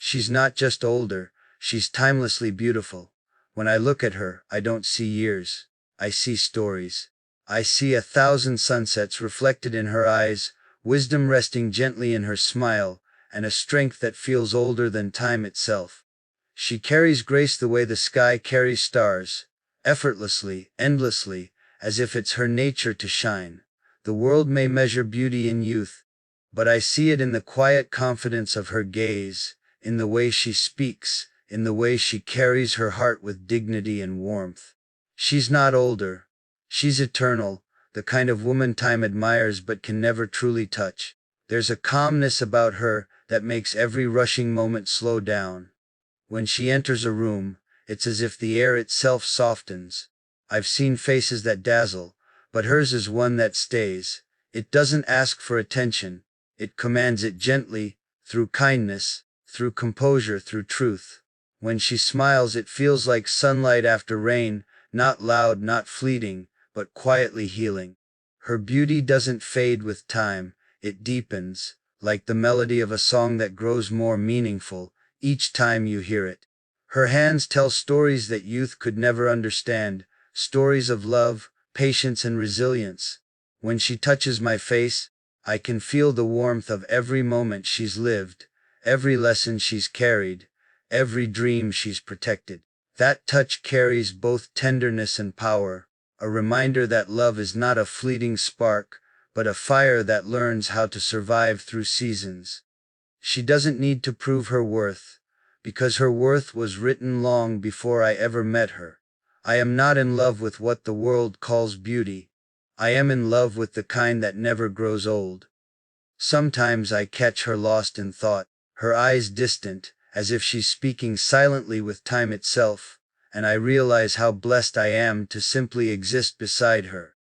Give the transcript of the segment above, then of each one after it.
She's not just older, she's timelessly beautiful. When I look at her, I don't see years. I see stories. I see 1,000 sunsets reflected in her eyes, wisdom resting gently in her smile, and a strength that feels older than time itself. She carries grace the way the sky carries stars, effortlessly, endlessly, as if it's her nature to shine. The world may measure beauty in youth, but I see it in the quiet confidence of her gaze, in the way she speaks, in the way she carries her heart with dignity and warmth. She's not older. She's eternal, the kind of woman time admires but can never truly touch. There's a calmness about her that makes every rushing moment slow down. When she enters a room, it's as if the air itself softens. I've seen faces that dazzle, but hers is one that stays. It doesn't ask for attention. It commands it gently, through kindness, through composure, through truth. When she smiles, it feels like sunlight after rain, not loud, not fleeting, but quietly healing. Her beauty doesn't fade with time, it deepens, like the melody of a song that grows more meaningful each time you hear it. Her hands tell stories that youth could never understand, stories of love, patience, and resilience. When she touches my face, I can feel the warmth of every moment she's lived, every lesson she's carried, every dream she's protected. That touch carries both tenderness and power, a reminder that love is not a fleeting spark, but a fire that learns how to survive through seasons. She doesn't need to prove her worth, because her worth was written long before I ever met her. I am not in love with what the world calls beauty. I am in love with the kind that never grows old. Sometimes I catch her lost in thought, her eyes distant, as if she's speaking silently with time itself, and I realize how blessed I am to simply exist beside her.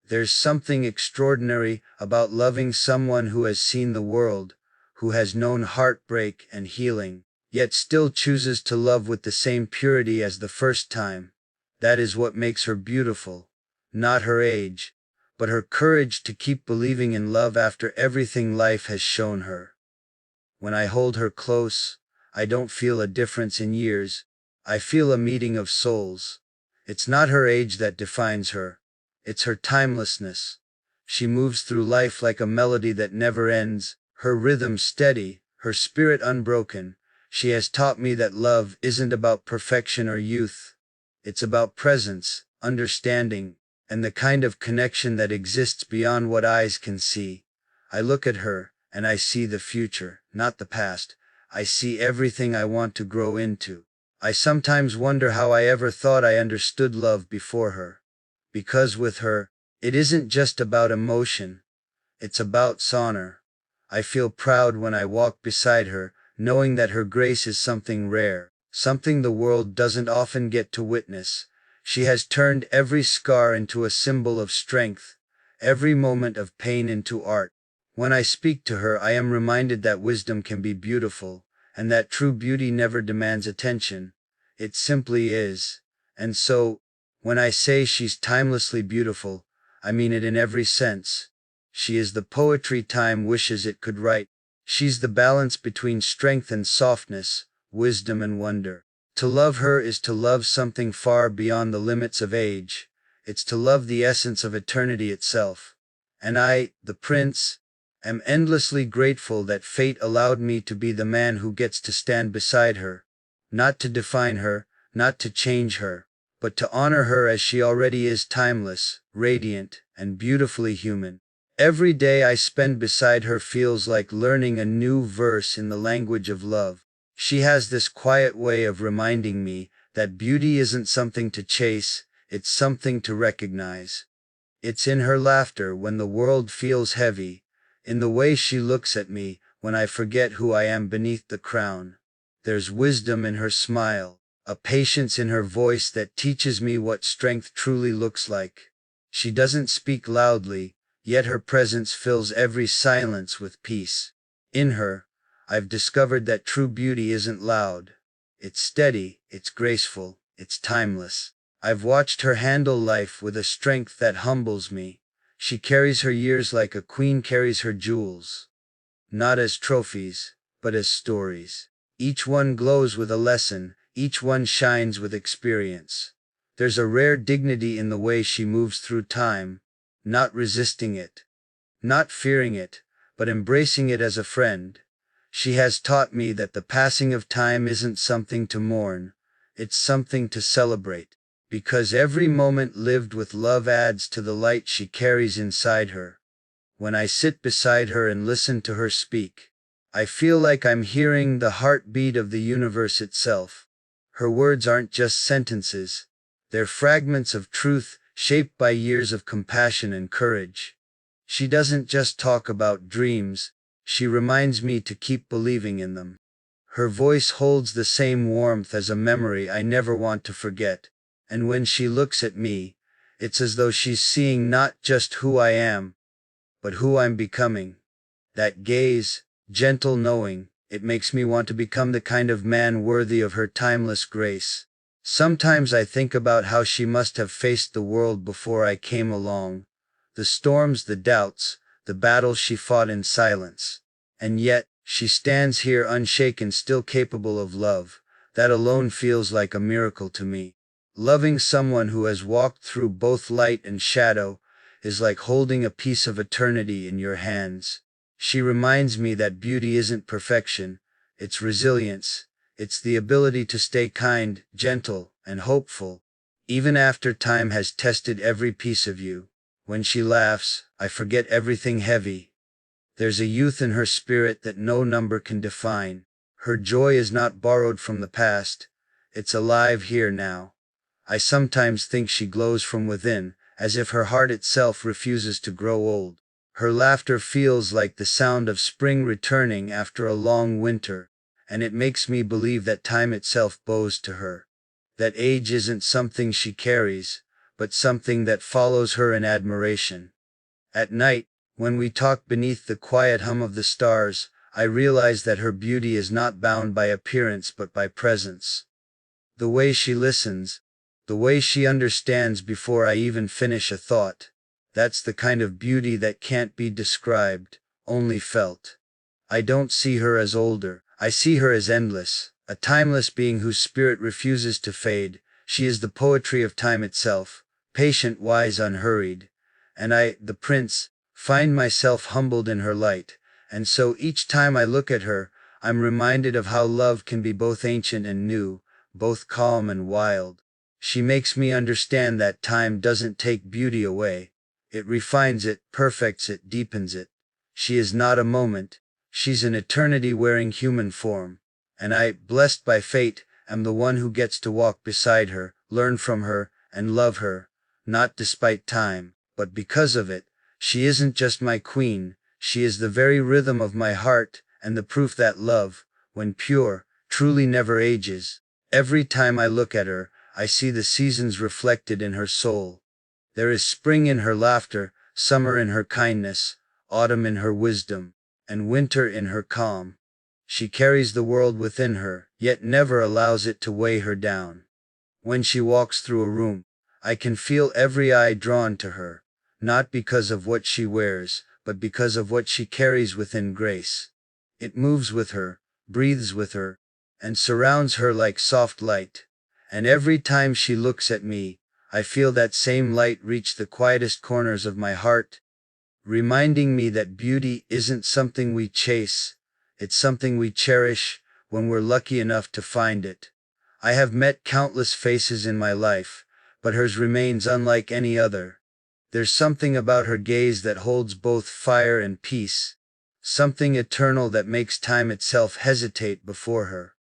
There's something extraordinary about loving someone who has seen the world, who has known heartbreak and healing, yet still chooses to love with the same purity as the first time. That is what makes her beautiful, not her age, but her courage to keep believing in love after everything life has shown her. When I hold her close, I don't feel a difference in years. I feel a meeting of souls. It's not her age that defines her. It's her timelessness. She moves through life like a melody that never ends, her rhythm steady, her spirit unbroken. She has taught me that love isn't about perfection or youth. It's about presence, understanding, and the kind of connection that exists beyond what eyes can see. I look at her, and I see the future, not the past. I see everything I want to grow into. I sometimes wonder how I ever thought I understood love before her. Because with her, it isn't just about emotion. It's about honor. I feel proud when I walk beside her, knowing that her grace is something rare, something the world doesn't often get to witness. She has turned every scar into a symbol of strength, every moment of pain into art. When I speak to her, I am reminded that wisdom can be beautiful, and that true beauty never demands attention. It simply is. And so, when I say she's timelessly beautiful, I mean it in every sense. She is the poetry time wishes it could write. She's the balance between strength and softness, wisdom and wonder. To love her is to love something far beyond the limits of age. It's to love the essence of eternity itself. And I, the prince, am endlessly grateful that fate allowed me to be the man who gets to stand beside her. Not to define her, not to change her, but to honor her as she already is, timeless, radiant, and beautifully human. Every day I spend beside her feels like learning a new verse in the language of love. She has this quiet way of reminding me that beauty isn't something to chase, it's something to recognize. It's in her laughter when the world feels heavy, in the way she looks at me when I forget who I am beneath the crown. There's wisdom in her smile, a patience in her voice that teaches me what strength truly looks like. She doesn't speak loudly, yet her presence fills every silence with peace. In her, I've discovered that true beauty isn't loud. It's steady, it's graceful, it's timeless. I've watched her handle life with a strength that humbles me. She carries her years like a queen carries her jewels. Not as trophies, but as stories. Each one glows with a lesson, each one shines with experience. There's a rare dignity in the way she moves through time, not resisting it, not fearing it, but embracing it as a friend. She has taught me that the passing of time isn't something to mourn, it's something to celebrate, because every moment lived with love adds to the light she carries inside her. When I sit beside her and listen to her speak, I feel like I'm hearing the heartbeat of the universe itself. Her words aren't just sentences, they're fragments of truth shaped by years of compassion and courage. She doesn't just talk about dreams, she reminds me to keep believing in them. Her voice holds the same warmth as a memory I never want to forget, and when she looks at me, it's as though she's seeing not just who I am, but who I'm becoming. That gaze, gentle knowing, it makes me want to become the kind of man worthy of her timeless grace. Sometimes I think about how she must have faced the world before I came along, the storms, the doubts, the battles she fought in silence. And yet, she stands here unshaken, still capable of love. That alone feels like a miracle to me. Loving someone who has walked through both light and shadow is like holding a piece of eternity in your hands. She reminds me that beauty isn't perfection, it's resilience. It's the ability to stay kind, gentle, and hopeful, even after time has tested every piece of you. When she laughs, I forget everything heavy. There's a youth in her spirit that no number can define. Her joy is not borrowed from the past, it's alive here now. I sometimes think she glows from within, as if her heart itself refuses to grow old. Her laughter feels like the sound of spring returning after a long winter, and it makes me believe that time itself bows to her. That age isn't something she carries, but something that follows her in admiration. At night, when we talk beneath the quiet hum of the stars, I realize that her beauty is not bound by appearance but by presence. The way she listens, the way she understands before I even finish a thought, that's the kind of beauty that can't be described, only felt. I don't see her as older, I see her as endless, a timeless being whose spirit refuses to fade. She is the poetry of time itself, patient, wise, unhurried. And I, the prince, find myself humbled in her light, and so each time I look at her, I'm reminded of how love can be both ancient and new, both calm and wild. She makes me understand that time doesn't take beauty away. It refines it, perfects it, deepens it. She is not a moment, she's an eternity wearing human form. And I, blessed by fate, am the one who gets to walk beside her, learn from her, and love her, not despite time, but because of it. She isn't just my queen, she is the very rhythm of my heart, and the proof that love, when pure, truly never ages. Every time I look at her, I see the seasons reflected in her soul. There is spring in her laughter, summer in her kindness, autumn in her wisdom, and winter in her calm. She carries the world within her, yet never allows it to weigh her down. When she walks through a room, I can feel every eye drawn to her, not because of what she wears, but because of what she carries within grace. It moves with her, breathes with her, and surrounds her like soft light. And every time she looks at me, I feel that same light reach the quietest corners of my heart, reminding me that beauty isn't something we chase, it's something we cherish when we're lucky enough to find it. I have met countless faces in my life, but hers remains unlike any other. There's something about her gaze that holds both fire and peace, something eternal that makes time itself hesitate before her.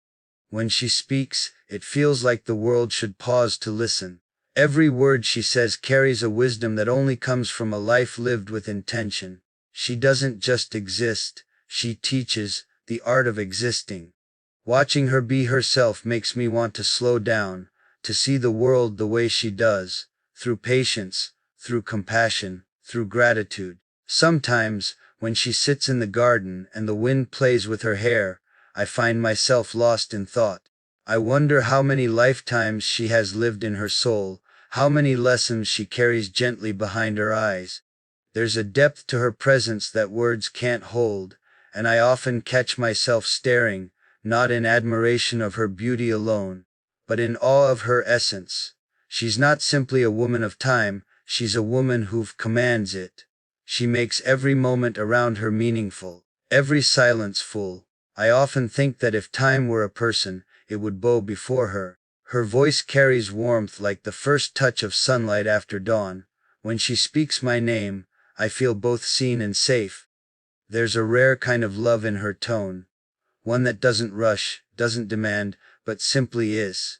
When she speaks, it feels like the world should pause to listen. Every word she says carries a wisdom that only comes from a life lived with intention. She doesn't just exist, she teaches the art of existing. Watching her be herself makes me want to slow down, to see the world the way she does, through patience, through compassion, through gratitude. Sometimes, when she sits in the garden and the wind plays with her hair, I find myself lost in thought. I wonder how many lifetimes she has lived in her soul, how many lessons she carries gently behind her eyes. There's a depth to her presence that words can't hold, and I often catch myself staring, not in admiration of her beauty alone, but in awe of her essence. She's not simply a woman of time, she's a woman who commands it. She makes every moment around her meaningful, every silence full. I often think that if time were a person, it would bow before her. Her voice carries warmth like the first touch of sunlight after dawn. When she speaks my name, I feel both seen and safe. There's a rare kind of love in her tone, one that doesn't rush, doesn't demand, but simply is.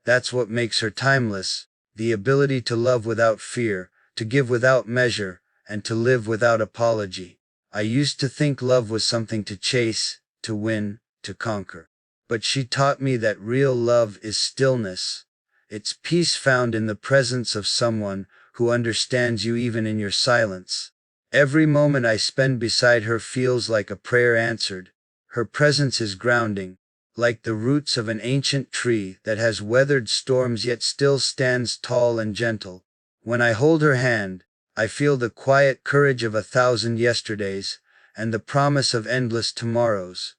That's what makes her timeless, the ability to love without fear, to give without measure, and to live without apology. I used to think love was something to chase, to win, to conquer. But she taught me that real love is stillness. It's peace found in the presence of someone who understands you even in your silence. Every moment I spend beside her feels like a prayer answered. Her presence is grounding, like the roots of an ancient tree that has weathered storms yet still stands tall and gentle. When I hold her hand, I feel the quiet courage of 1,000 yesterdays, and the promise of endless tomorrows.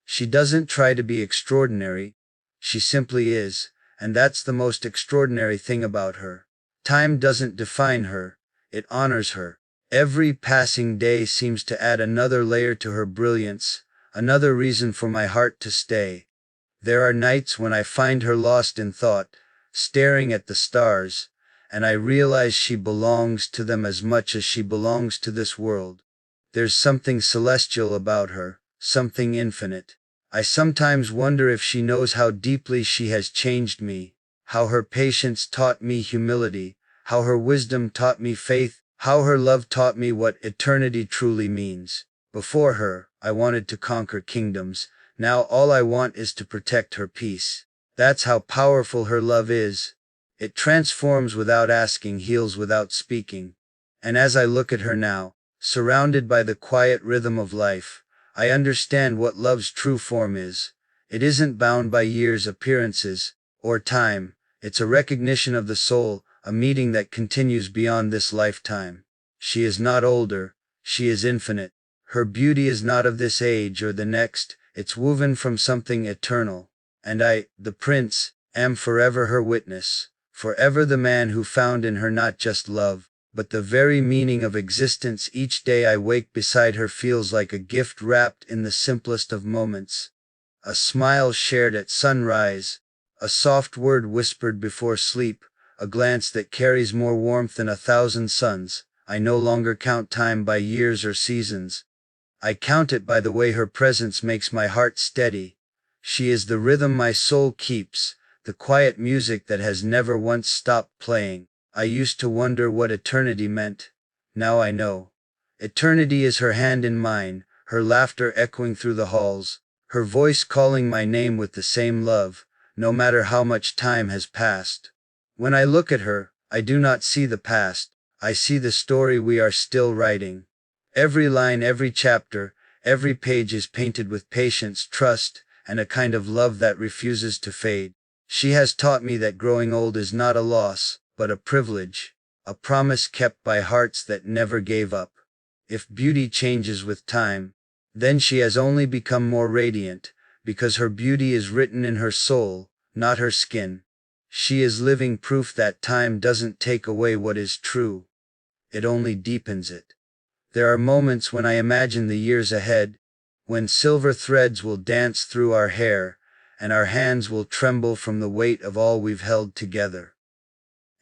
She doesn't try to be extraordinary, she simply is, and that's the most extraordinary thing about her. Time doesn't define her, it honors her. Every passing day seems to add another layer to her brilliance, another reason for my heart to stay. There are nights when I find her lost in thought, staring at the stars, and I realize she belongs to them as much as she belongs to this world. There's something celestial about her, something infinite. I sometimes wonder if she knows how deeply she has changed me, how her patience taught me humility, how her wisdom taught me faith, how her love taught me what eternity truly means. Before her, I wanted to conquer kingdoms. Now all I want is to protect her peace. That's how powerful her love is. It transforms without asking, heals without speaking. And as I look at her now, surrounded by the quiet rhythm of life, I understand what love's true form is. It isn't bound by years, appearances, or time. It's a recognition of the soul, a meeting that continues beyond this lifetime. She is not older, she is infinite. Her beauty is not of this age or the next, it's woven from something eternal. And I, the prince, am forever her witness, forever the man who found in her not just love, but the very meaning of existence. Each day I wake beside her feels like a gift wrapped in the simplest of moments. A smile shared at sunrise, a soft word whispered before sleep, a glance that carries more warmth than 1,000 suns. I no longer count time by years or seasons. I count it by the way her presence makes my heart steady. She is the rhythm my soul keeps, the quiet music that has never once stopped playing. I used to wonder what eternity meant. Now I know. Eternity is her hand in mine, her laughter echoing through the halls, her voice calling my name with the same love, no matter how much time has passed. When I look at her, I do not see the past, I see the story we are still writing. Every line, every chapter, every page is painted with patience, trust, and a kind of love that refuses to fade. She has taught me that growing old is not a loss, but a privilege, a promise kept by hearts that never gave up. If beauty changes with time, then she has only become more radiant, because her beauty is written in her soul, not her skin. She is living proof that time doesn't take away what is true. It only deepens it. There are moments when I imagine the years ahead, when silver threads will dance through our hair, and our hands will tremble from the weight of all we've held together.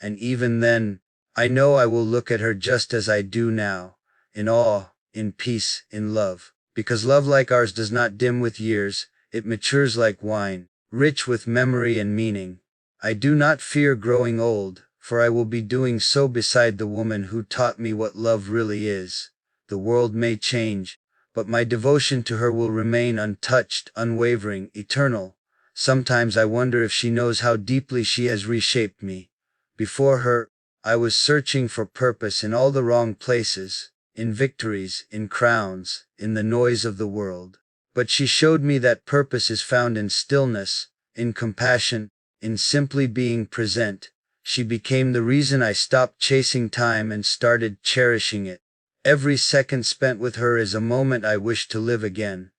And even then, I know I will look at her just as I do now, in awe, in peace, in love. Because love like ours does not dim with years, it matures like wine, rich with memory and meaning. I do not fear growing old, for I will be doing so beside the woman who taught me what love really is. The world may change, but my devotion to her will remain untouched, unwavering, eternal. Sometimes I wonder if she knows how deeply she has reshaped me. Before her, I was searching for purpose in all the wrong places, in victories, in crowns, in the noise of the world. But she showed me that purpose is found in stillness, in compassion, in simply being present. She became the reason I stopped chasing time and started cherishing it. Every second spent with her is a moment I wish to live again.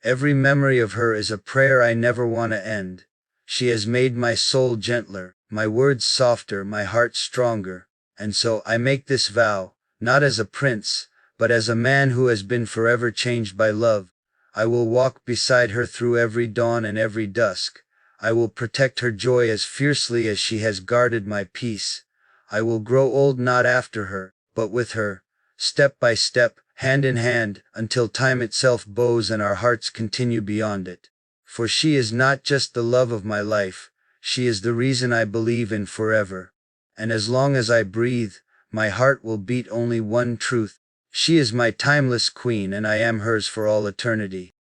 Every memory of her is a prayer I never want to end. She has made my soul gentler, my words softer, my heart stronger. And so I make this vow, not as a prince, but as a man who has been forever changed by love. I will walk beside her through every dawn and every dusk. I will protect her joy as fiercely as she has guarded my peace. I will grow old not after her, but with her, step by step, hand in hand, until time itself bows and our hearts continue beyond it. For she is not just the love of my life, she is the reason I believe in forever. And as long as I breathe, my heart will beat only one truth. She is my timeless queen and I am hers for all eternity.